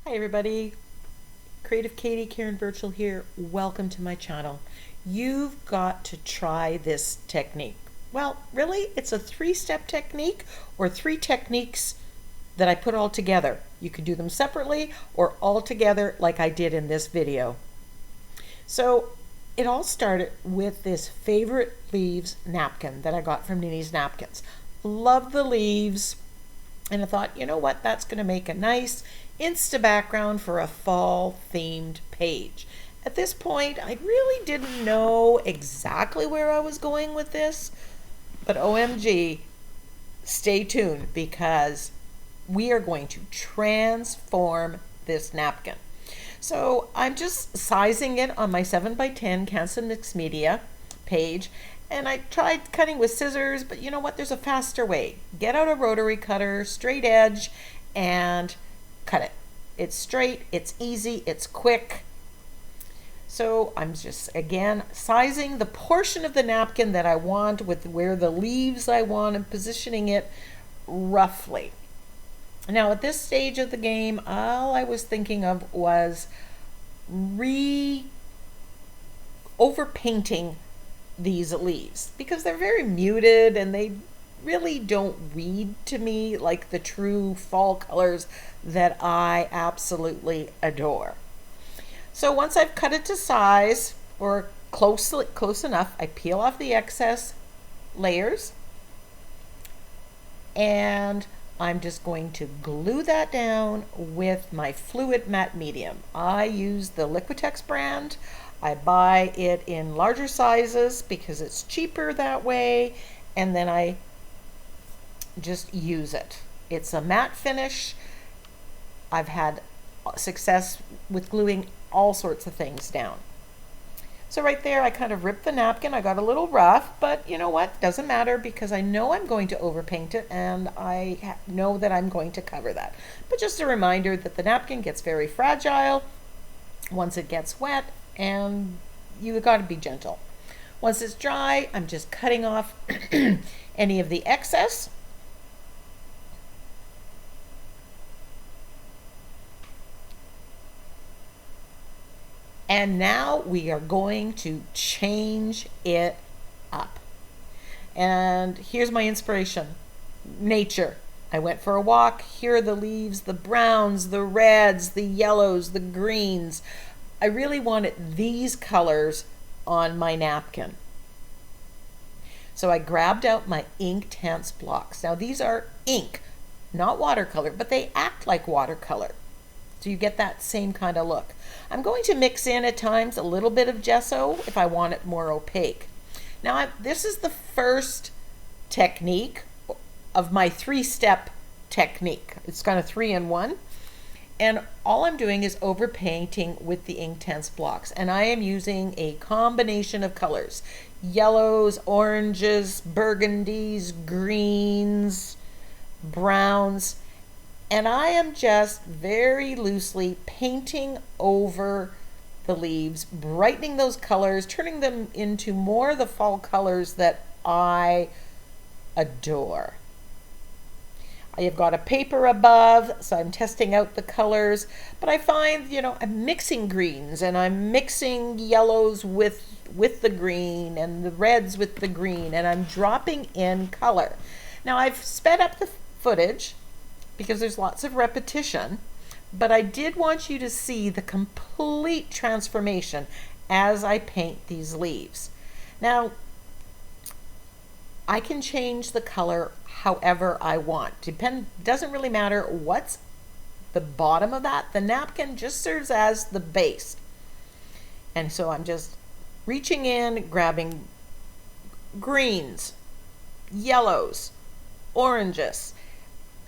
Hi everybody, Creative Katie, Karen Burchill here. Welcome to my channel. You've got to try this technique. Well, really, it's a three-step technique or three techniques that I put all together. You could do them separately or all together like I did in this video. So it all started with this favorite leaves napkin that I got from Ninny's Napkins. Love the leaves. And I thought, you know what, that's going to make a nice Insta background for a fall themed page. At this point, I really didn't know exactly where I was going with this, but OMG, stay tuned because we are going to transform this napkin. So I'm just sizing it on my 7x10 Canson Mixed Media page. And I tried cutting with scissors, but you know what? There's a faster way. Get out a rotary cutter, straight edge, and cut it. It's straight, it's easy, it's quick. So I'm just, again, sizing the portion of the napkin that I want with where the leaves I want and positioning it roughly. Now at this stage of the game, all I was thinking of was overpainting these leaves because they're very muted and they really don't read to me like the true fall colors that I absolutely adore. So once I've cut it to size or close enough, I peel off the excess layers and I'm just going to glue that down with my fluid matte medium. I use the Liquitex brand. I buy it in larger sizes because it's cheaper that way, and then I just use it. It's a matte finish. I've had success with gluing all sorts of things down. So right there, I kind of ripped the napkin. I got a little rough, but you know what? Doesn't matter because I know I'm going to overpaint it and I know that I'm going to cover that. But just a reminder that the napkin gets very fragile once it gets wet, and you got to be gentle. Once it's dry, I'm just cutting off any of the excess. And now we are going to change it up. And here's my inspiration. Nature. I went for a walk. Here are the leaves, the browns, the reds, the yellows, the greens. I really wanted these colors on my napkin. So I grabbed out my Inktense blocks. Now these are ink, not watercolor, but they act like watercolor. So you get that same kind of look. I'm going to mix in at times a little bit of gesso if I want it more opaque. Now this is the first technique of my three-step technique. It's kind of 3-in-1. And all I'm doing is overpainting with the Inktense blocks. And I am using a combination of colors. Yellows, oranges, burgundies, greens, browns. And I am just very loosely painting over the leaves, brightening those colors, turning them into more of the fall colors that I adore. I have got a paper above, so I'm testing out the colors, but I find, you know, I'm mixing greens and I'm mixing yellows with the green and the reds with the green, and I'm dropping in color. Now I've sped up the footage because there's lots of repetition, but I did want you to see the complete transformation as I paint these leaves. Now, I can change the color however I want. Doesn't really matter what's the bottom of that. The napkin just serves as the base. And so I'm just reaching in, grabbing greens, yellows, oranges,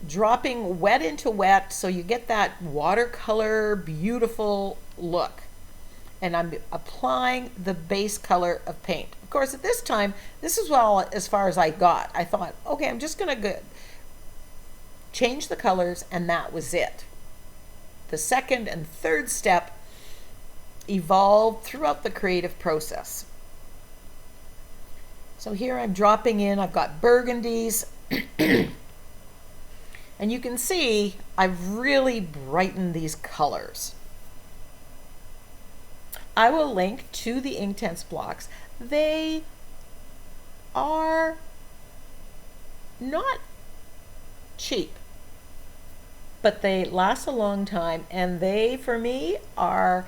dropping wet into wet so you get that watercolor beautiful look. And I'm applying the base color of paint. Of course, at this time, this is all as far as I got. I thought, okay, I'm just going to change the colors, and that was it. The second and third step evolved throughout the creative process. So here I'm dropping in, I've got burgundies, And you can see I've really brightened these colors. I will link to the Inktense blocks. They are not cheap, but they last a long time, and they, for me, are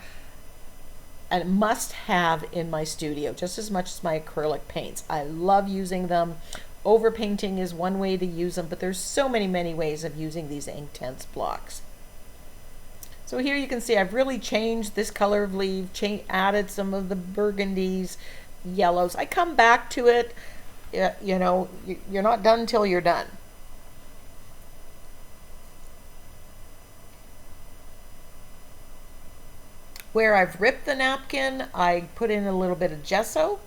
a must-have in my studio, just as much as my acrylic paints. I love using them. Overpainting is one way to use them, but there's so many ways of using these Inktense blocks. So here you can see I've really changed this color of leaf, added some of the burgundies, yellows. I come back to it. You know, you're not done till you're done. Where I've ripped the napkin, I put in a little bit of gesso.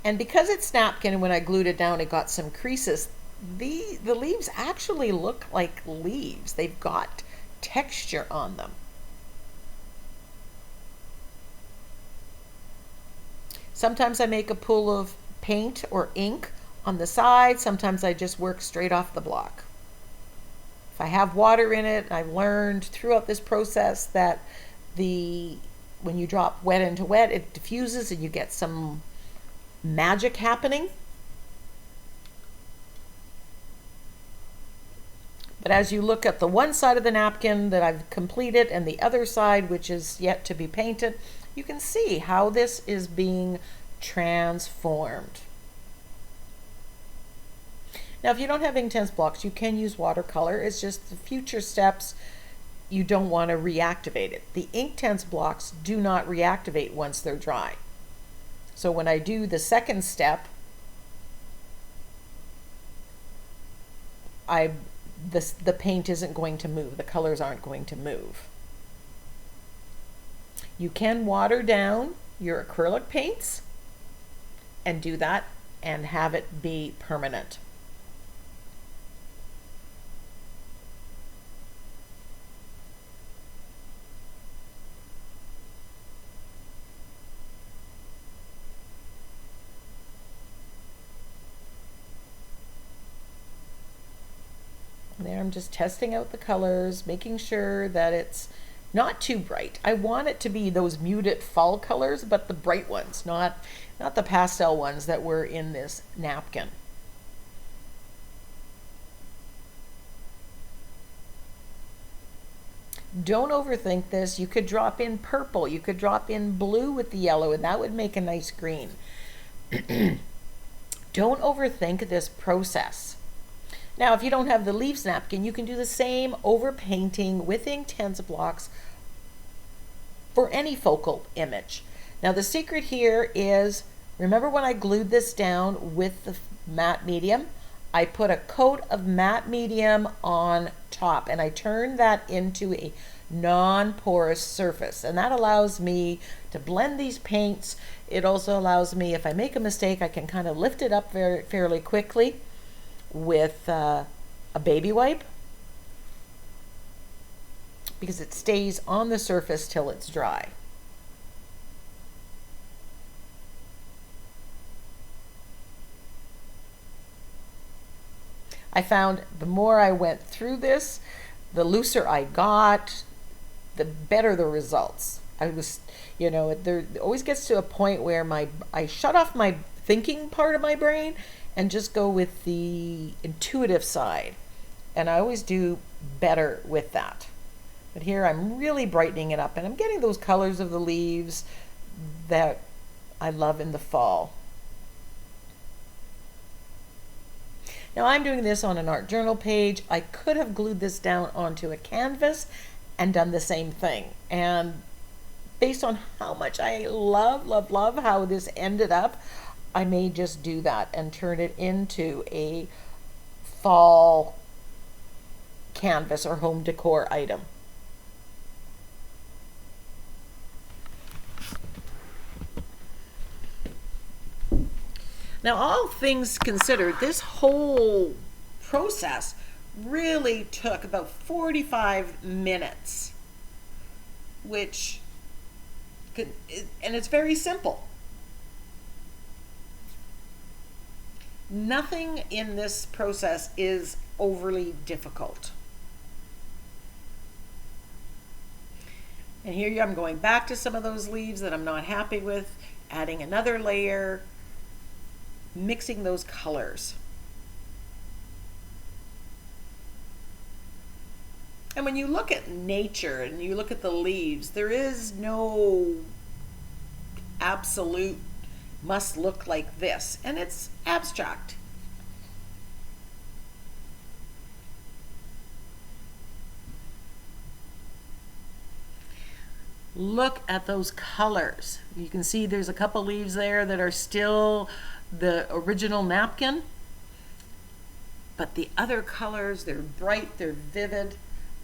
And because it's napkin, when I glued it down, it got some creases. The leaves actually look like leaves. They've got texture on them. Sometimes I make a pool of paint or ink on the side. Sometimes I just work straight off the block. If I have water in it, I've learned throughout this process that when you drop wet into wet, it diffuses and you get some magic happening. But as you look at the one side of the napkin that I've completed and the other side, which is yet to be painted, you can see how this is being transformed. Now, if you don't have Inktense blocks, you can use watercolor. It's just the future steps, you don't want to reactivate it. The Inktense blocks do not reactivate once they're dry. So when I do the second step, the paint isn't going to move. The colors aren't going to move. You can water down your acrylic paints and do that and have it be permanent. There, I'm just testing out the colors, making sure that it's not too bright. I want it to be those muted fall colors, but the bright ones, not the pastel ones that were in this napkin. Don't overthink this. You could drop in purple, you could drop in blue with the yellow, and that would make a nice green. Don't overthink this process. Now, if you don't have the leaves napkin, you can do the same overpainting with Inktense blocks for any focal image. Now, the secret here is, remember when I glued this down with the matte medium? I put a coat of matte medium on top, and I turned that into a non-porous surface, and that allows me to blend these paints. It also allows me, if I make a mistake, I can kind of lift it up fairly quickly with a baby wipe, because it stays on the surface till it's dry. I found the more I went through this, the looser I got, the better the results. I was, you know, there always gets to a point where I shut off my thinking part of my brain and just go with the intuitive side. And I always do better with that. But here I'm really brightening it up, and I'm getting those colors of the leaves that I love in the fall. Now I'm doing this on an art journal page. I could have glued this down onto a canvas and done the same thing. And based on how much I love how this ended up, I may just do that and turn it into a fall canvas or home decor item. Now, all things considered, this whole process really took about 45 minutes, and it's very simple. Nothing in this process is overly difficult. And here I'm going back to some of those leaves that I'm not happy with, adding another layer, mixing those colors. And when you look at nature and you look at the leaves, there is no absolute must look like this, and it's abstract. Look at those colors. You can see there's a couple leaves there that are still the original napkin, but the other colors, they're bright, they're vivid.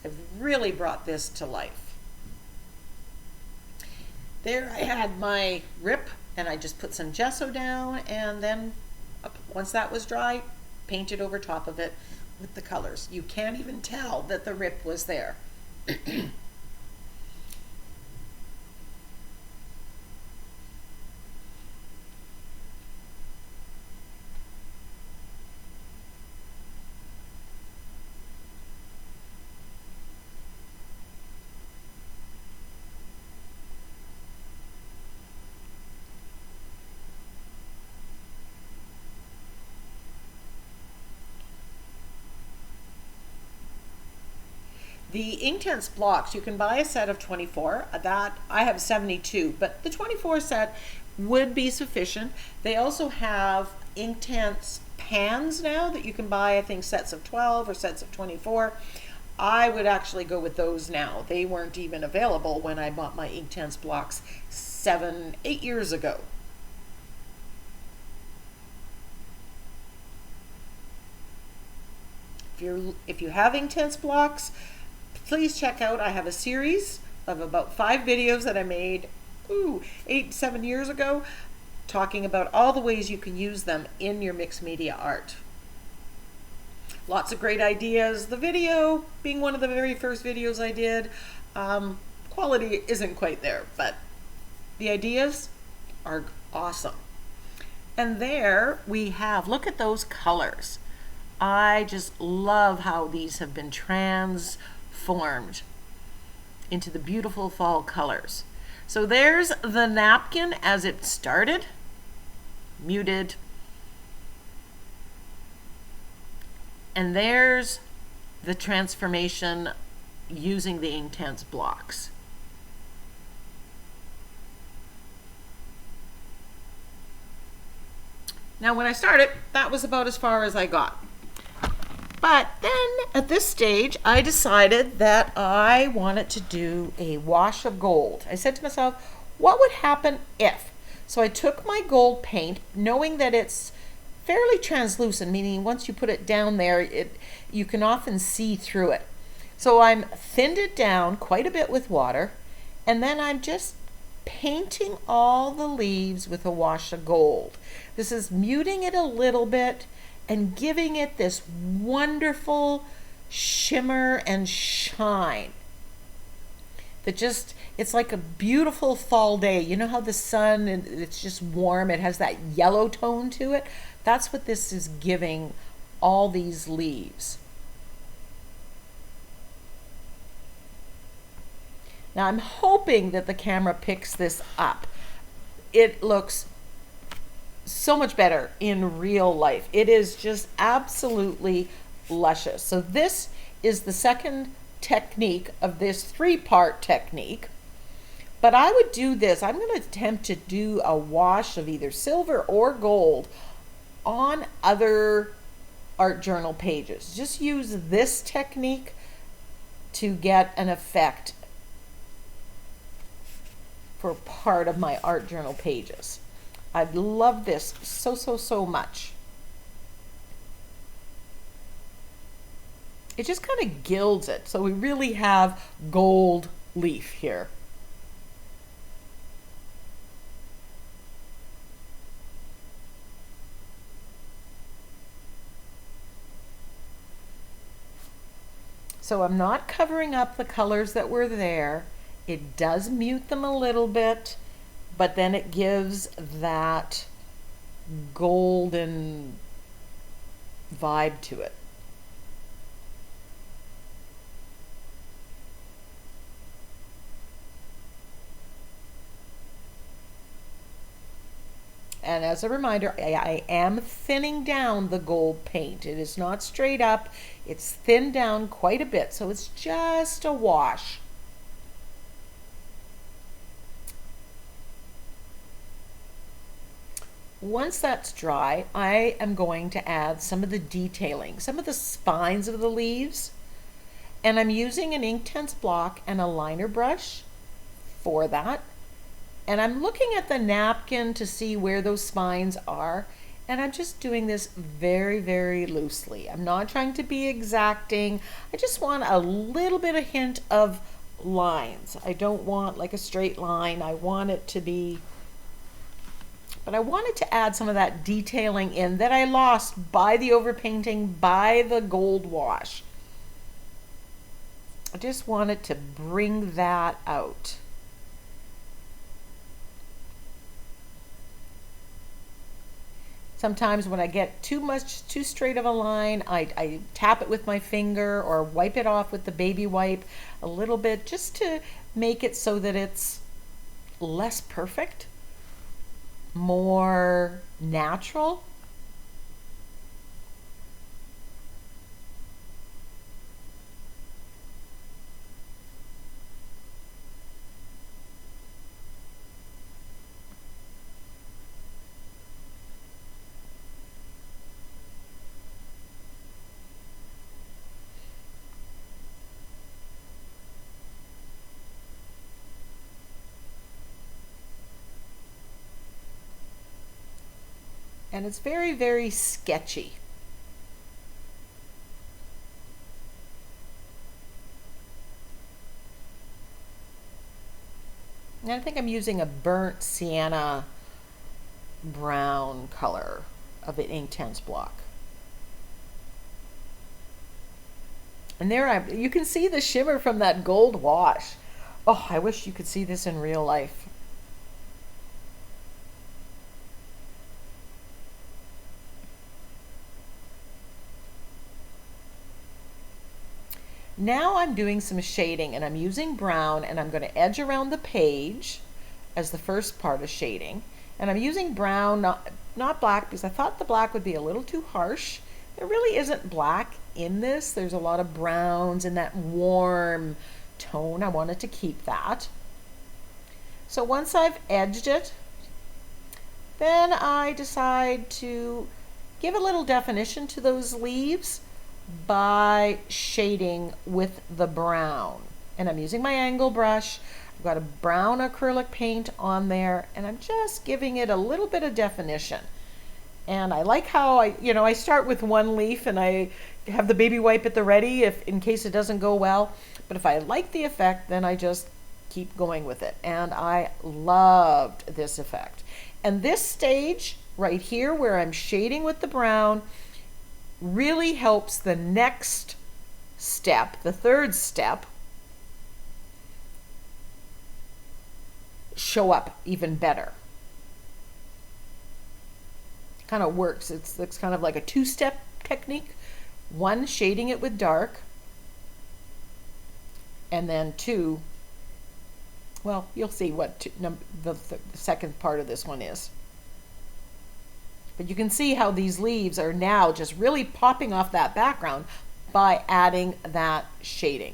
I've really brought this to life. There I had my rip, and I just put some gesso down, and then once that was dry, painted over top of it with the colors. You can't even tell that the rip was there. The Inktense blocks, you can buy a set of 24. That I have 72, but the 24 set would be sufficient. They also have Inktense pans now that you can buy, I think, sets of 12 or sets of 24. I would actually go with those now. They weren't even available when I bought my Inktense blocks 7, 8 years ago. If you have Inktense blocks, please check out, I have a series of about 5 videos that I made 7 years ago, talking about all the ways you can use them in your mixed media art. Lots of great ideas. The video being one of the very first videos I did, quality isn't quite there, but the ideas are awesome. And there we have, look at those colors. I just love how these have been transformed into the beautiful fall colors. So there's the napkin as it started, muted. And there's the transformation using the Inktense blocks. Now when I started, that was about as far as I got. But then at this stage, I decided that I wanted to do a wash of gold. I said to myself, what would happen if? So I took my gold paint, knowing that it's fairly translucent, meaning once you put it down there, you can often see through it. So I'm thinned it down quite a bit with water, and then I'm just painting all the leaves with a wash of gold. This is muting it a little bit and giving it this wonderful shimmer and shine that just, it's like a beautiful fall day. You know how the sun, it's just warm, it has that yellow tone to it? That's what this is giving all these leaves. Now I'm hoping that the camera picks this up. It looks so much better in real life. It is just absolutely luscious. So this is the second technique of this 3-part technique. But I would do this. I'm going to attempt to do a wash of either silver or gold on other art journal pages. Just use this technique to get an effect for part of my art journal pages. I love this so much. It just kind of gilds it. So we really have gold leaf here. So I'm not covering up the colors that were there. It does mute them a little bit, but then it gives that golden vibe to it. And as a reminder, I am thinning down the gold paint. It is not straight up. It's thinned down quite a bit, so it's just a wash. Once that's dry, I am going to add some of the detailing, some of the spines of the leaves. And I'm using an Inktense block and a liner brush for that. And I'm looking at the napkin to see where those spines are. And I'm just doing this very, very loosely. I'm not trying to be exacting. I just want a little bit of hint of lines. I don't want like a straight line. I want it to be, but I wanted to add some of that detailing in that I lost by the overpainting, by the gold wash. I just wanted to bring that out. Sometimes when I get too straight of a line, I tap it with my finger or wipe it off with the baby wipe a little bit just to make it so that it's less perfect, more natural. And it's very, very sketchy. And I think I'm using a burnt sienna brown color of an Inktense block. And there you can see the shimmer from that gold wash. Oh, I wish you could see this in real life. Now I'm doing some shading and I'm using brown and I'm going to edge around the page as the first part of shading. And I'm using brown, not black, because I thought the black would be a little too harsh. There really isn't black in this. There's a lot of browns in that warm tone. I wanted to keep that. So once I've edged it, then I decide to give a little definition to those leaves by shading with the brown. And I'm using my angle brush. I've got a brown acrylic paint on there and I'm just giving it a little bit of definition. And I like how I start with one leaf and I have the baby wipe at the ready in case it doesn't go well. But if I like the effect, then I just keep going with it. And I loved this effect. And this stage right here where I'm shading with the brown really helps the next step, the third step, show up even better. It kind of works. It's kind of like a two-step technique. One, shading it with dark, and then two, well, you'll see what the second part of this one is. But you can see how these leaves are now just really popping off that background by adding that shading.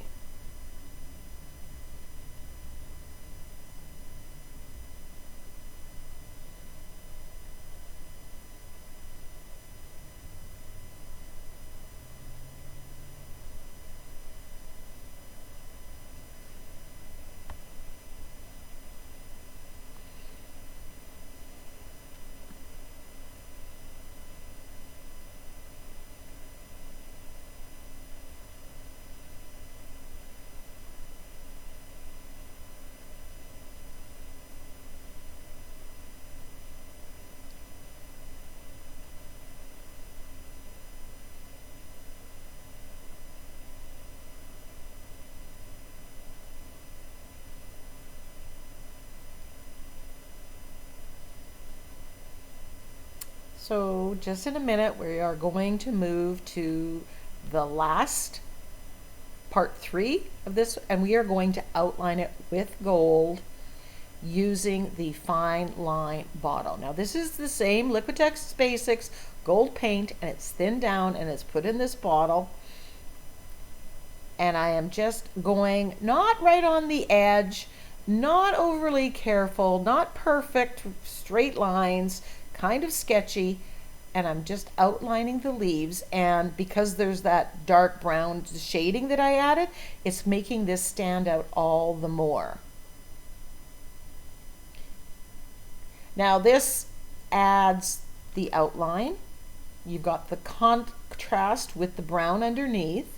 So just in a minute, we are going to move to the last part 3 of this, and we are going to outline it with gold using the fine line bottle. Now this is the same Liquitex Basics gold paint, and it's thinned down and it's put in this bottle. And I am just going not right on the edge, not overly careful, not perfect straight lines, kind of sketchy, and I'm just outlining the leaves. And because there's that dark brown shading that I added, it's making this stand out all the more. Now this adds the outline. You've got the contrast with the brown underneath.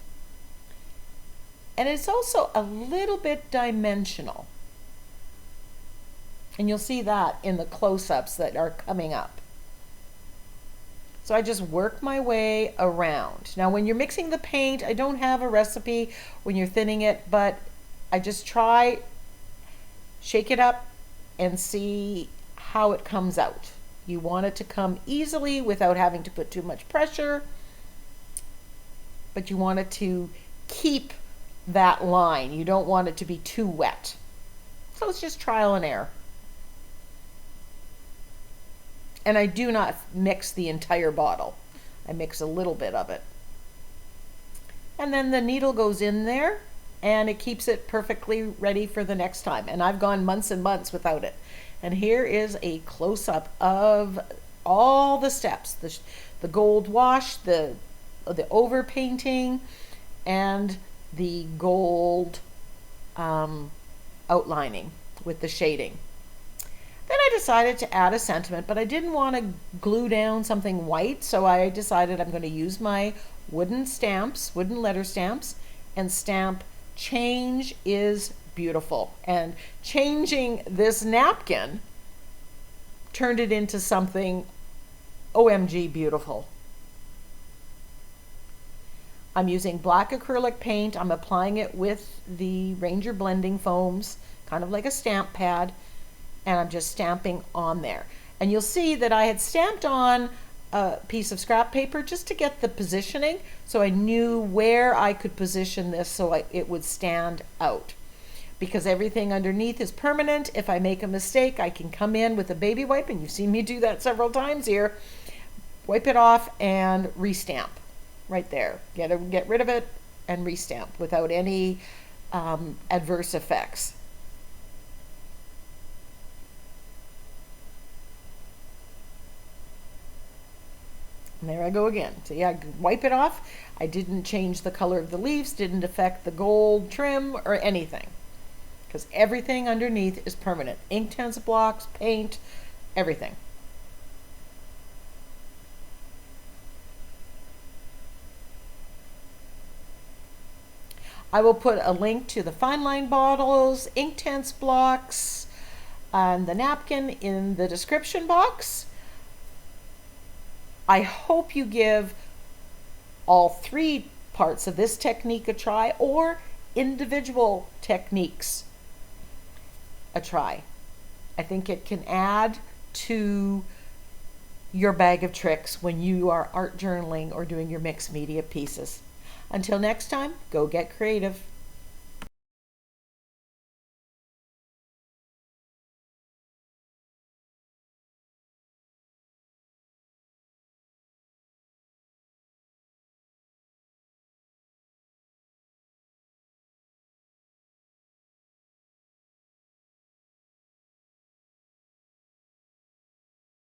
And it's also a little bit dimensional. And you'll see that in the close-ups that are coming up. So I just work my way around. Now when you're mixing the paint, I don't have a recipe when you're thinning it, but I just try, shake it up and see how it comes out. You want it to come easily without having to put too much pressure, but you want it to keep that line. You don't want it to be too wet. So it's just trial and error. And I do not mix the entire bottle. I mix a little bit of it. And then the needle goes in there and it keeps it perfectly ready for the next time. And I've gone months and months without it. And here is a close-up of all the steps. The gold wash, the overpainting, and the gold outlining with the shading. Then I decided to add a sentiment, but I didn't want to glue down something white, so I decided I'm going to use my wooden stamps, wooden letter stamps, and stamp "Change is beautiful." And changing this napkin turned it into something OMG beautiful. I'm using black acrylic paint. I'm applying it with the Ranger blending foams, kind of like a stamp pad, and I'm just stamping on there. And you'll see that I had stamped on a piece of scrap paper just to get the positioning, so I knew where I could position this so it would stand out. Because everything underneath is permanent, if I make a mistake, I can come in with a baby wipe, and you've seen me do that several times here, wipe it off and restamp. Right there. Get rid of it and restamp without any adverse effects. And there I go again. So yeah, wipe it off. I didn't change the color of the leaves, didn't affect the gold trim or anything, because everything underneath is permanent. Inktense blocks, paint, everything. I will put a link to the fine line bottles, Inktense blocks, and the napkin in the description box. I hope you give all 3 parts of this technique a try, or individual techniques a try. I think it can add to your bag of tricks when you are art journaling or doing your mixed media pieces. Until next time, go get creative.